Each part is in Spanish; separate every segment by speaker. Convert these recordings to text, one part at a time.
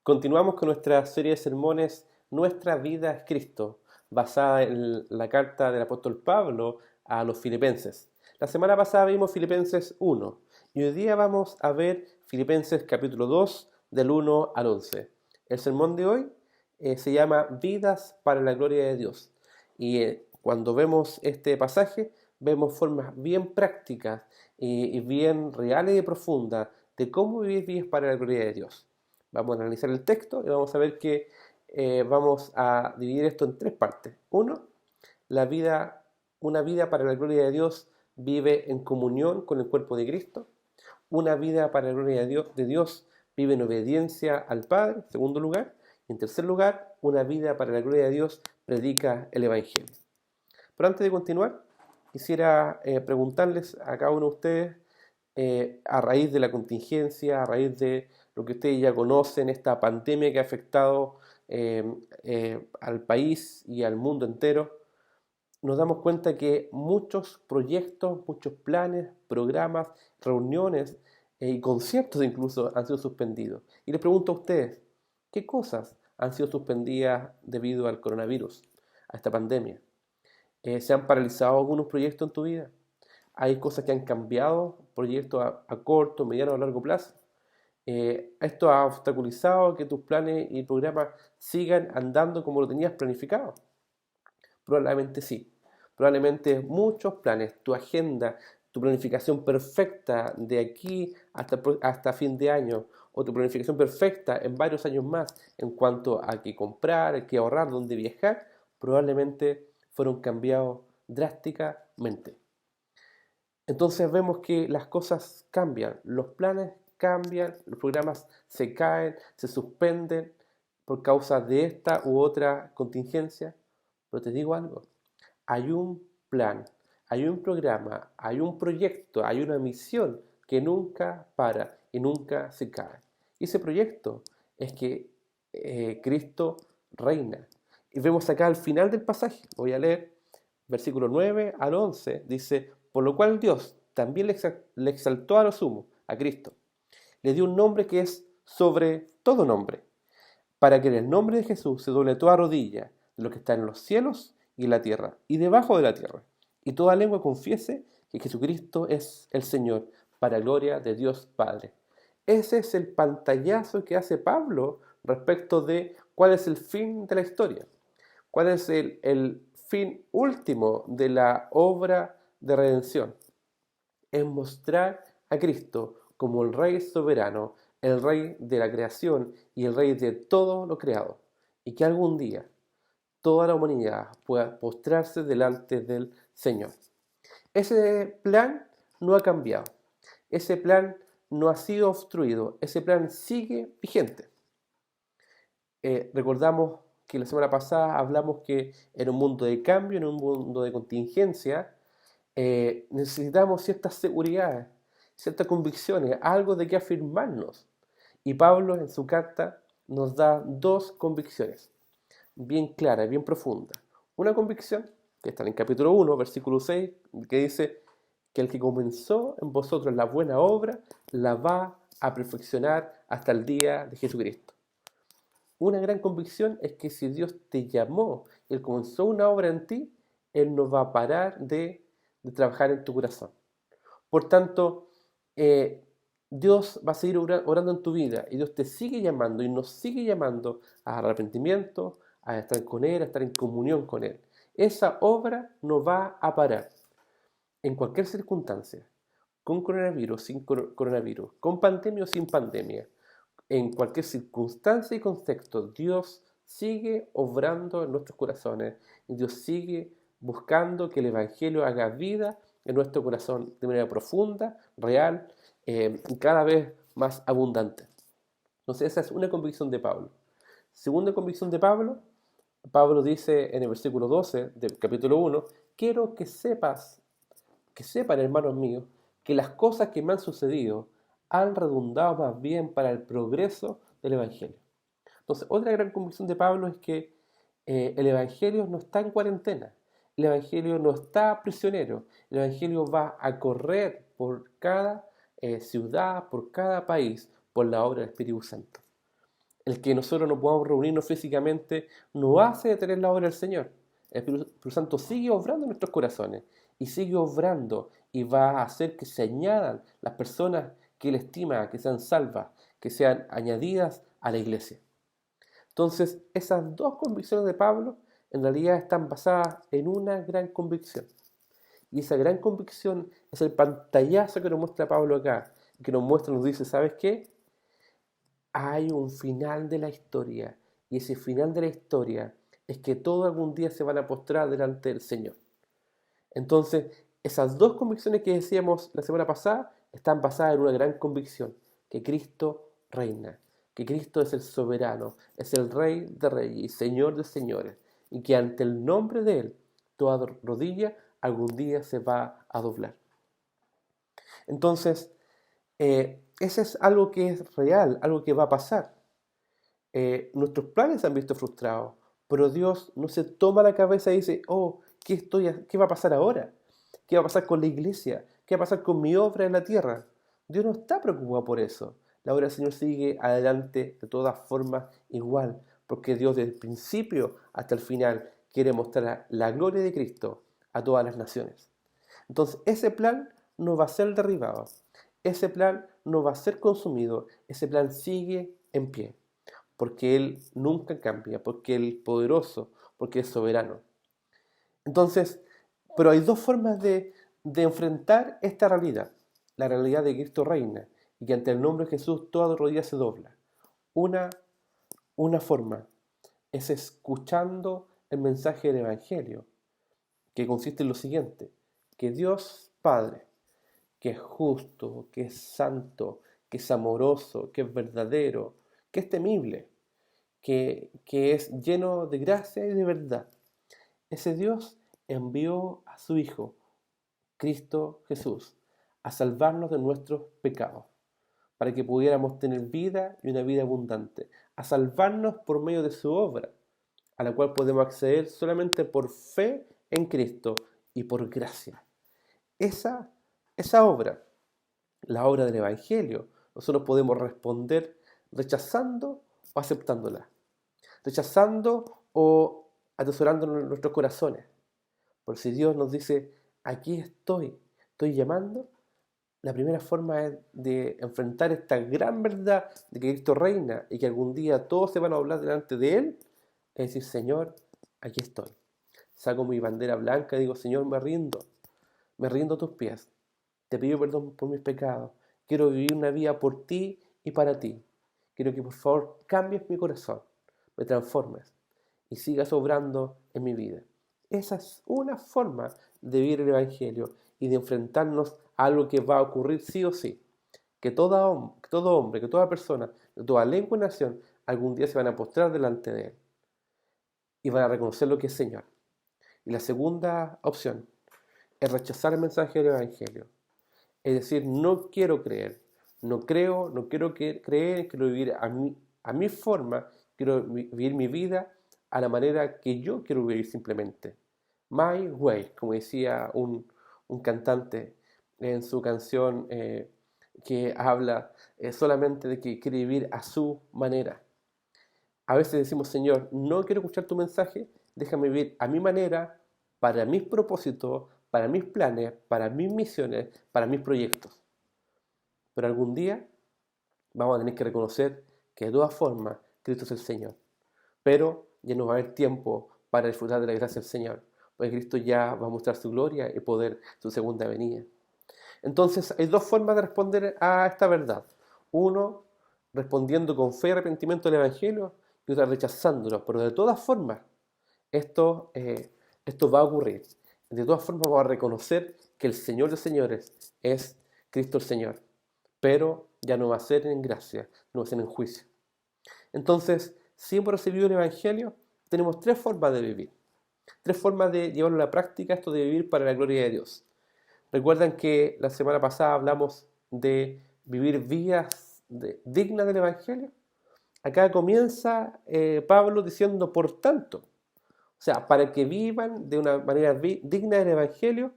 Speaker 1: Continuamos con nuestra serie de sermones Nuestra vida es Cristo, basada en la carta del apóstol Pablo a los filipenses. La semana pasada vimos Filipenses 1 y hoy día vamos a ver Filipenses capítulo 2 del 1 al 11. El sermón de hoy se llama Vidas para la gloria de Dios y cuando vemos este pasaje vemos formas bien prácticas y bien reales y profundas de cómo vivir vidas para la gloria de Dios. Vamos a analizar el texto y vamos a ver que vamos a dividir esto en tres partes. Uno, una vida para la gloria de Dios vive en comunión con el cuerpo de Cristo. Una vida para la gloria de Dios vive en obediencia al Padre. En segundo lugar. Y en tercer lugar, una vida para la gloria de Dios predica el Evangelio. Pero antes de continuar, quisiera preguntarles a cada uno de ustedes, a raíz de la contingencia, a raíz de lo que ustedes ya conocen, esta pandemia que ha afectado al país y al mundo entero, nos damos cuenta que muchos proyectos, muchos planes, programas, reuniones y conciertos incluso han sido suspendidos. Y les pregunto a ustedes, ¿qué cosas han sido suspendidas debido al coronavirus, a esta pandemia? ¿Se han paralizado algunos proyectos en tu vida? ¿Hay cosas que han cambiado, proyectos a corto, mediano o largo plazo? ¿Esto ha obstaculizado que tus planes y programas sigan andando como lo tenías planificado? Probablemente sí. Probablemente muchos planes, tu agenda, tu planificación perfecta de aquí hasta fin de año, o tu planificación perfecta en varios años más en cuanto a qué comprar, qué ahorrar, dónde viajar, probablemente fueron cambiados drásticamente. Entonces vemos que las cosas cambian, los planes cambian, los programas se caen, se suspenden por causa de esta u otra contingencia. Pero te digo algo, hay un plan, hay un programa, hay un proyecto, hay una misión que nunca para y nunca se cae. Y ese proyecto es que Cristo reina. Y vemos acá al final del pasaje, voy a leer versículo 9 al 11, dice, por lo cual Dios también le exaltó a lo sumo, a Cristo. Le dio un nombre que es sobre todo nombre, para que en el nombre de Jesús se doble toda rodilla de lo que está en los cielos y en la tierra y debajo de la tierra, y toda lengua confiese que Jesucristo es el Señor, para gloria de Dios Padre. Ese es el pantallazo que hace Pablo respecto de cuál es el fin de la historia, cuál es el fin último de la obra de redención. Es mostrar a Cristo como el Rey soberano, el Rey de la creación y el Rey de todo lo creado, y que algún día toda la humanidad pueda postrarse delante del Señor. Ese plan no ha cambiado, ese plan no ha sido obstruido, ese plan sigue vigente. Recordamos que la semana pasada hablamos que en un mundo de cambio, en un mundo de contingencia, necesitamos ciertas seguridades, ciertas convicciones, algo de qué afirmarnos. Y Pablo en su carta nos da dos convicciones bien claras, bien profundas. Una convicción, que está en el capítulo 1, versículo 6, que dice que el que comenzó en vosotros la buena obra, la va a perfeccionar hasta el día de Jesucristo. Una gran convicción es que si Dios te llamó y Él comenzó una obra en ti, Él no va a parar de trabajar en tu corazón. Por tanto, Dios va a seguir orando en tu vida y Dios te sigue llamando y nos sigue llamando a arrepentimiento, a estar con Él, a estar en comunión con Él. Esa obra no va a parar en cualquier circunstancia, con coronavirus, sin coronavirus, con pandemia o sin pandemia. En cualquier circunstancia y contexto, Dios sigue obrando en nuestros corazones y Dios sigue buscando que el Evangelio haga vida en nuestro corazón de manera profunda, real y cada vez más abundante. Entonces esa es una convicción de Pablo. Segunda convicción de Pablo, Pablo dice en el versículo 12 del capítulo 1, quiero que sepan, hermanos míos, que las cosas que me han sucedido han redundado más bien para el progreso del Evangelio. Entonces, otra gran convicción de Pablo es que el Evangelio no está en cuarentena, el Evangelio no está prisionero, el Evangelio va a correr por cada ciudad, por cada país, por la obra del Espíritu Santo. El que nosotros no podamos reunirnos físicamente no hace detener la obra del Señor. El Espíritu Santo sigue obrando en nuestros corazones y sigue obrando y va a hacer que se añadan las personas que Él estima, que sean salvas, que sean añadidas a la iglesia. Entonces, esas dos convicciones de Pablo en realidad están basadas en una gran convicción. Y esa gran convicción es el pantallazo que nos muestra Pablo acá, que nos dice, ¿sabes qué? Hay un final de la historia, y ese final de la historia es que todos algún día se van a postrar delante del Señor. Entonces, esas dos convicciones que decíamos la semana pasada están basadas en una gran convicción, que Cristo reina, que Cristo es el soberano, es el Rey de reyes y Señor de señores, y que ante el nombre de Él, toda rodilla algún día se va a doblar. Entonces, ese es algo que es real, algo que va a pasar. Nuestros planes se han visto frustrados, pero Dios no se toma la cabeza y dice, oh, ¿qué va a pasar ahora? ¿Qué va a pasar con la iglesia? ¿Qué va a pasar con mi obra en la tierra? Dios no está preocupado por eso. La obra del Señor sigue adelante de todas formas igual, porque Dios desde el principio hasta el final quiere mostrar la gloria de Cristo a todas las naciones. Entonces ese plan no va a ser derribado, ese plan no va a ser consumido, ese plan sigue en pie, porque Él nunca cambia, porque Él es poderoso, porque es soberano. Entonces, pero hay dos formas de enfrentar esta realidad, la realidad de Cristo reina, y que ante el nombre de Jesús toda rodilla se dobla. Una, una forma es escuchando el mensaje del Evangelio, que consiste en lo siguiente, que Dios Padre, que es justo, que es santo, que es amoroso, que es verdadero, que es temible, que es lleno de gracia y de verdad. Ese Dios envió a su Hijo, Cristo Jesús, a salvarnos de nuestros pecados, para que pudiéramos tener vida y una vida abundante, a salvarnos por medio de su obra, a la cual podemos acceder solamente por fe en Cristo y por gracia. Esa obra, la obra del Evangelio, nosotros podemos responder rechazando o aceptándola, rechazando o atesorándola en nuestros corazones. Por si Dios nos dice, aquí estoy llamando, la primera forma es de enfrentar esta gran verdad de que Cristo reina y que algún día todos se van a doblar delante de Él, es decir, Señor, aquí estoy. Saco mi bandera blanca y digo, Señor, me rindo a tus pies. Te pido perdón por mis pecados. Quiero vivir una vida por ti y para ti. Quiero que por favor cambies mi corazón, me transformes y sigas obrando en mi vida. Esa es una forma de vivir el Evangelio y de enfrentarnos a algo que va a ocurrir sí o sí. Que todo hombre, que toda persona, de toda lengua y nación, algún día se van a postrar delante de Él y van a reconocer lo que es Señor. Y la segunda opción es rechazar el mensaje del Evangelio. Es decir, no quiero creer, no creo, no quiero creer, quiero vivir a mi forma, quiero vivir mi vida a la manera que yo quiero vivir simplemente. My way, como decía un cantante en su canción que habla solamente de que quiere vivir a su manera. A veces decimos, Señor, no quiero escuchar tu mensaje, déjame vivir a mi manera, para mis propósitos, para mis planes, para mis misiones, para mis proyectos. Pero algún día vamos a tener que reconocer que de todas formas Cristo es el Señor. Pero ya no va a haber tiempo para disfrutar de la gracia del Señor, porque Cristo ya va a mostrar su gloria y poder, su segunda venida. Entonces hay dos formas de responder a esta verdad. Uno, respondiendo con fe y arrepentimiento al Evangelio, y otra rechazándolo. Pero de todas formas, esto, esto va a ocurrir. De todas formas vamos a reconocer que el Señor de señores es Cristo el Señor. Pero ya no va a ser en gracia, no va a ser en juicio. Entonces, si hemos recibido el Evangelio, tenemos tres formas de vivir. Tres formas de llevarlo a la práctica, esto de vivir para la gloria de Dios. Recuerdan que la semana pasada hablamos de vivir vidas dignas del Evangelio. Acá comienza Pablo diciendo, por tanto, o sea, para que vivan de una manera digna del Evangelio,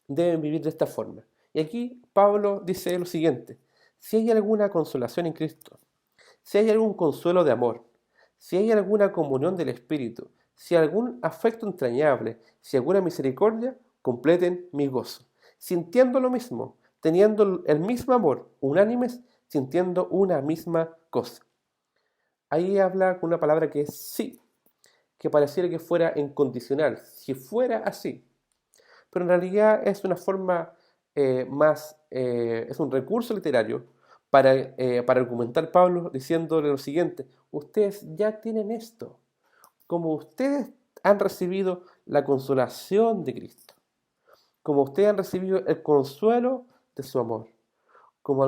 Speaker 1: deben vivir de esta forma. Y aquí Pablo dice lo siguiente, si hay alguna consolación en Cristo, si hay algún consuelo de amor, si hay alguna comunión del Espíritu, si hay algún afecto entrañable, si alguna misericordia, completen mi gozo, sintiendo lo mismo, teniendo el mismo amor, unánimes, sintiendo una misma cosa. Ahí habla con una palabra que es sí, que pareciera que fuera incondicional, si fuera así. Pero en realidad es una forma es un recurso literario para argumentar Pablo diciéndole lo siguiente: ustedes ya tienen esto, como ustedes han recibido la consolación de Cristo, como ustedes han recibido el consuelo de su amor, como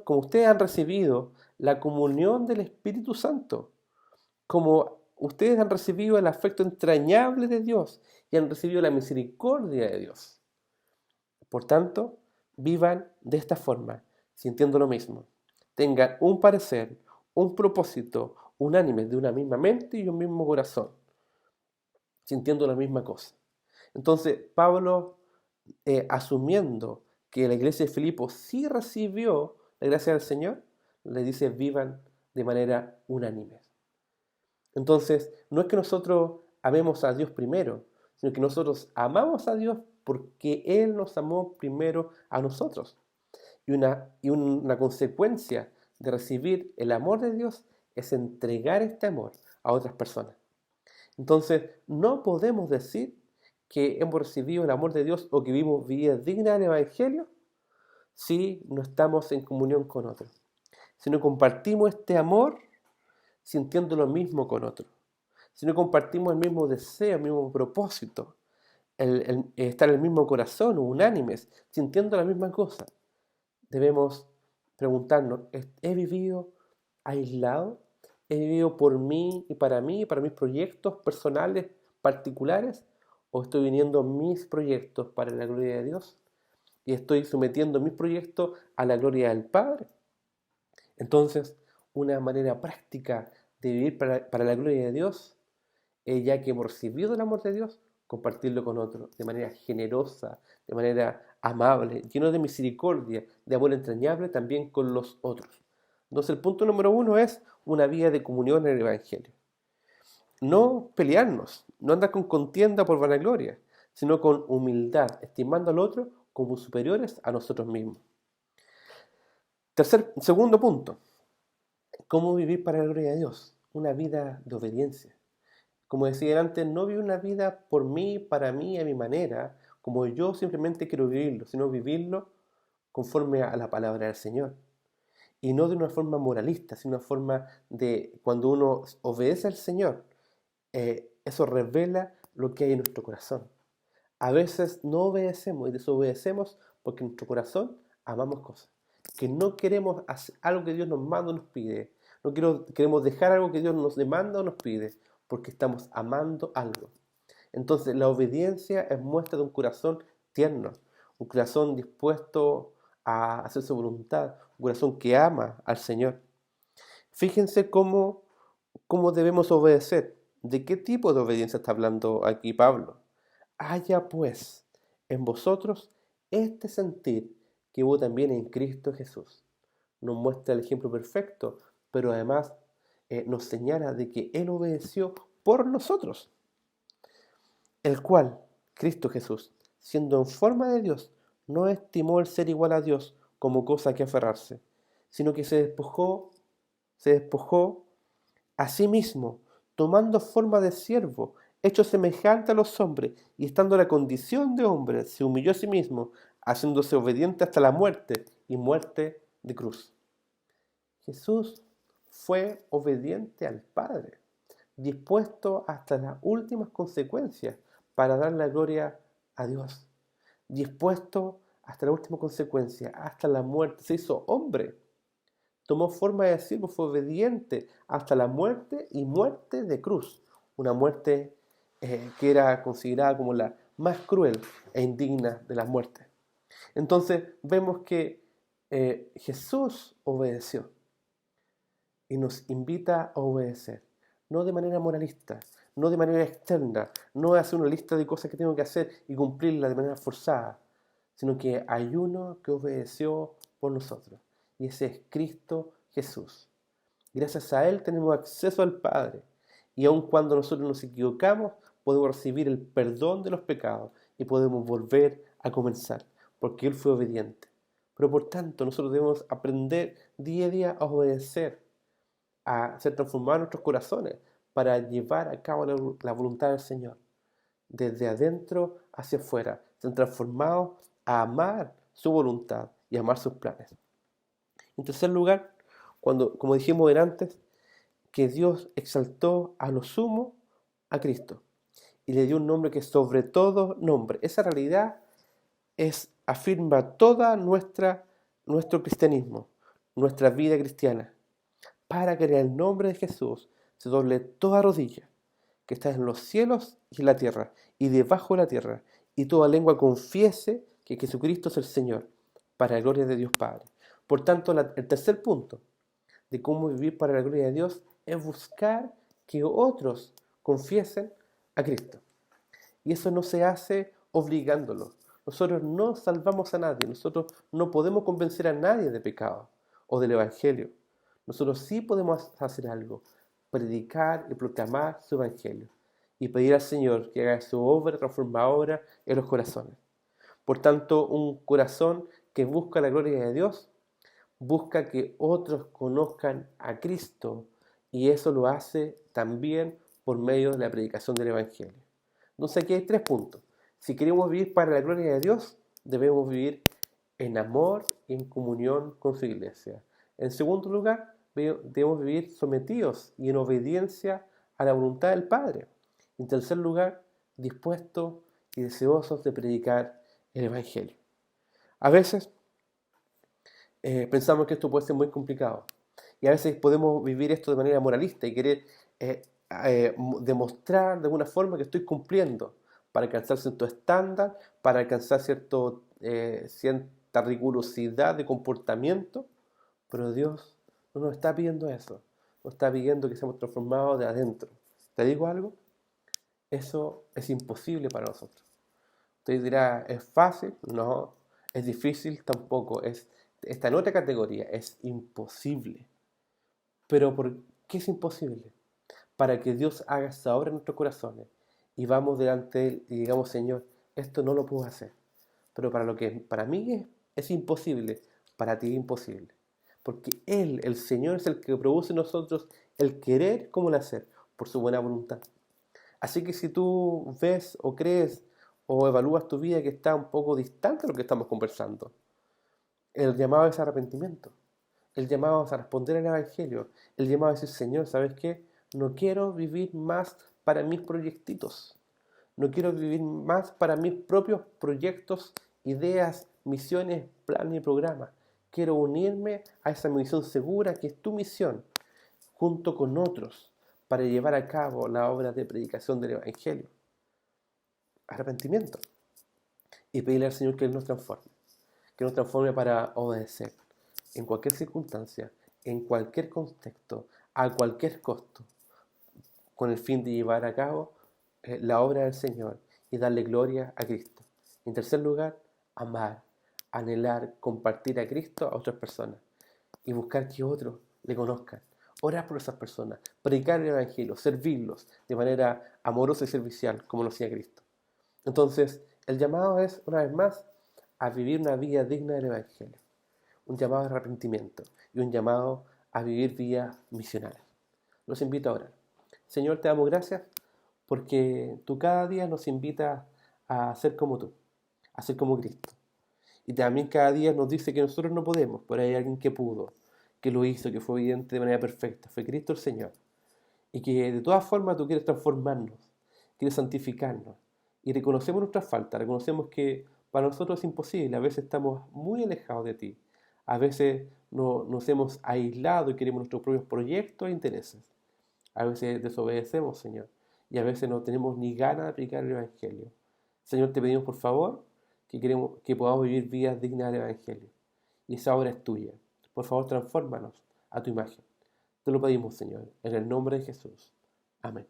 Speaker 1: ustedes han recibido la comunión del Espíritu Santo, como ustedes han recibido el afecto entrañable de Dios y han recibido la misericordia de Dios. Por tanto, vivan de esta forma, sintiendo lo mismo. Tengan un parecer, un propósito unánime de una misma mente y un mismo corazón, sintiendo la misma cosa. Entonces, Pablo, asumiendo que la iglesia de Filipos sí recibió la gracia del Señor, le dice: vivan de manera unánime. Entonces, no es que nosotros amemos a Dios primero, sino que nosotros amamos a Dios porque Él nos amó primero a nosotros. Y una consecuencia de recibir el amor de Dios es entregar este amor a otras personas. Entonces, no podemos decir que hemos recibido el amor de Dios o que vivimos vidas dignas del Evangelio si no estamos en comunión con otros. Si no compartimos este amor sintiendo lo mismo con otros. Si no compartimos el mismo deseo, el mismo propósito, estar en el mismo corazón, unánimes, sintiendo la misma cosa, debemos preguntarnos: ¿he vivido aislado? ¿He vivido por mí, para mis proyectos personales, particulares? ¿O estoy viniendo mis proyectos para la gloria de Dios? ¿Y estoy sometiendo mis proyectos a la gloria del Padre? Entonces, una manera práctica de vivir para la gloria de Dios, ya que hemos recibido el amor de Dios, compartirlo con otros de manera generosa, de manera amable, lleno de misericordia, de amor entrañable también con los otros. Entonces, el punto número 1 es una vía de comunión en el Evangelio. No pelearnos, no andar con contienda por vanagloria, sino con humildad, estimando al otro como superiores a nosotros mismos. Segundo punto: ¿cómo vivir para la gloria de Dios? Una vida de obediencia. Como decía antes, no vivir una vida por mí, para mí, a mi manera, como yo simplemente quiero vivirlo, sino vivirlo conforme a la palabra del Señor. Y no de una forma moralista, sino una forma de cuando uno obedece al Señor, eso revela lo que hay en nuestro corazón. A veces no obedecemos y desobedecemos porque en nuestro corazón amamos cosas, que no queremos hacer algo que Dios nos manda o nos pide, no queremos dejar algo que Dios nos demanda o nos pide, porque estamos amando algo. Entonces, la obediencia es muestra de un corazón tierno, un corazón dispuesto a hacer su voluntad, un corazón que ama al Señor. Fíjense cómo debemos obedecer. ¿De qué tipo de obediencia está hablando aquí Pablo? Haya pues en vosotros este sentir que hubo también en Cristo Jesús. Nos muestra el ejemplo perfecto, pero además nos señala de que Él obedeció por nosotros, el cual, Cristo Jesús, siendo en forma de Dios, no estimó el ser igual a Dios como cosa que aferrarse, sino que se despojó a sí mismo, tomando forma de siervo, hecho semejante a los hombres, y estando en la condición de hombre, se humilló a sí mismo, haciéndose obediente hasta la muerte, y muerte de cruz. Jesús fue obediente al Padre, dispuesto hasta las últimas consecuencias para dar la gloria a Dios, dispuesto hasta la última consecuencia, hasta la muerte. Se hizo hombre, tomó forma de siervo, fue obediente hasta la muerte y muerte de cruz, una muerte que era considerada como la más cruel e indigna de las muertes. Entonces vemos que Jesús obedeció y nos invita a obedecer, no de manera moralista, no de manera externa, no hacer una lista de cosas que tengo que hacer y cumplirla de manera forzada, sino que hay uno que obedeció por nosotros, y ese es Cristo Jesús. Gracias a Él tenemos acceso al Padre. Y aun cuando nosotros nos equivocamos, podemos recibir el perdón de los pecados y podemos volver a comenzar, porque Él fue obediente. Pero por tanto, nosotros debemos aprender día a día a obedecer, a ser transformados en nuestros corazones para llevar a cabo la voluntad del Señor. Desde adentro hacia afuera, ser transformados a amar su voluntad y amar sus planes. En tercer lugar, como dijimos antes, que Dios exaltó a lo sumo a Cristo y le dio un nombre que es sobre todo nombre. Esa realidad afirma toda nuestro cristianismo, nuestra vida cristiana, para que en el nombre de Jesús se doble toda rodilla, que está en los cielos y en la tierra, y debajo de la tierra, y toda lengua confiese que Jesucristo es el Señor, para la gloria de Dios Padre. Por tanto, el tercer punto de cómo vivir para la gloria de Dios es buscar que otros confiesen a Cristo. Y eso no se hace obligándolo. Nosotros no salvamos a nadie, nosotros no podemos convencer a nadie de pecado o del Evangelio. Nosotros sí podemos hacer algo, predicar y proclamar su Evangelio y pedir al Señor que haga su obra transformadora en los corazones. Por tanto, un corazón que busca la gloria de Dios, busca que otros conozcan a Cristo, y eso lo hace también por medio de la predicación del Evangelio. Entonces aquí hay 3 puntos. Si queremos vivir para la gloria de Dios, debemos vivir en amor y en comunión con su iglesia. En segundo lugar, debemos vivir sometidos y en obediencia a la voluntad del Padre. En tercer lugar, dispuestos y deseosos de predicar el Evangelio. A veces pensamos que esto puede ser muy complicado y a veces podemos vivir esto de manera moralista y querer demostrar de alguna forma que estoy cumpliendo para alcanzar cierto estándar, para alcanzar cierta rigurosidad de comportamiento, pero Dios no nos está pidiendo eso, nos está pidiendo que seamos transformados de adentro. ¿Te digo algo? Eso es imposible para nosotros. Usted dirá, ¿es fácil? No. ¿Es difícil? Tampoco. Está en otra categoría, es imposible. ¿Pero por qué es imposible? Para que Dios haga esa obra en nuestros corazones y vamos delante de Él y digamos, Señor, esto no lo puedo hacer. Pero para lo que para mí es imposible, para ti es imposible. Porque Él, el Señor, es el que produce en nosotros el querer como el hacer, por su buena voluntad. Así que si tú ves o crees o evalúas tu vida que está un poco distante de lo que estamos conversando, el llamado es arrepentimiento. El llamado es a responder al Evangelio. El llamado es decir, Señor, ¿sabes qué? No quiero vivir más para mis proyectitos. No quiero vivir más para mis propios proyectos, ideas, misiones, planes y programas. Quiero unirme a esa misión segura que es tu misión, junto con otros, para llevar a cabo la obra de predicación del Evangelio. Arrepentimiento. Y pedirle al Señor que Él nos transforme para obedecer en cualquier circunstancia, en cualquier contexto, a cualquier costo, con el fin de llevar a cabo la obra del Señor y darle gloria a Cristo. En tercer lugar, amar, anhelar, compartir a Cristo a otras personas y buscar que otros le conozcan. Orar por esas personas, predicar el Evangelio, servirlos de manera amorosa y servicial, como lo hacía Cristo. Entonces, el llamado es, una vez más, a vivir una vida digna del Evangelio. Un llamado de arrepentimiento y un llamado a vivir vidas misionarias. Los invito a orar. Señor, te damos gracias porque tú cada día nos invitas a ser como tú, a ser como Cristo. Y también cada día nos dice que nosotros no podemos, pero hay alguien que pudo, que lo hizo, que fue evidente de manera perfecta. Fue Cristo el Señor. Y que de todas formas tú quieres transformarnos, quieres santificarnos. Y reconocemos nuestras faltas, reconocemos que para nosotros es imposible. A veces estamos muy alejados de ti. A veces nos hemos aislado y queremos nuestros propios proyectos e intereses. A veces desobedecemos, Señor. Y a veces no tenemos ni ganas de aplicar el Evangelio. Señor, te pedimos por favor que podamos vivir vidas dignas del Evangelio. Y esa obra es tuya. Por favor, transfórmanos a tu imagen. Te lo pedimos, Señor, en el nombre de Jesús. Amén.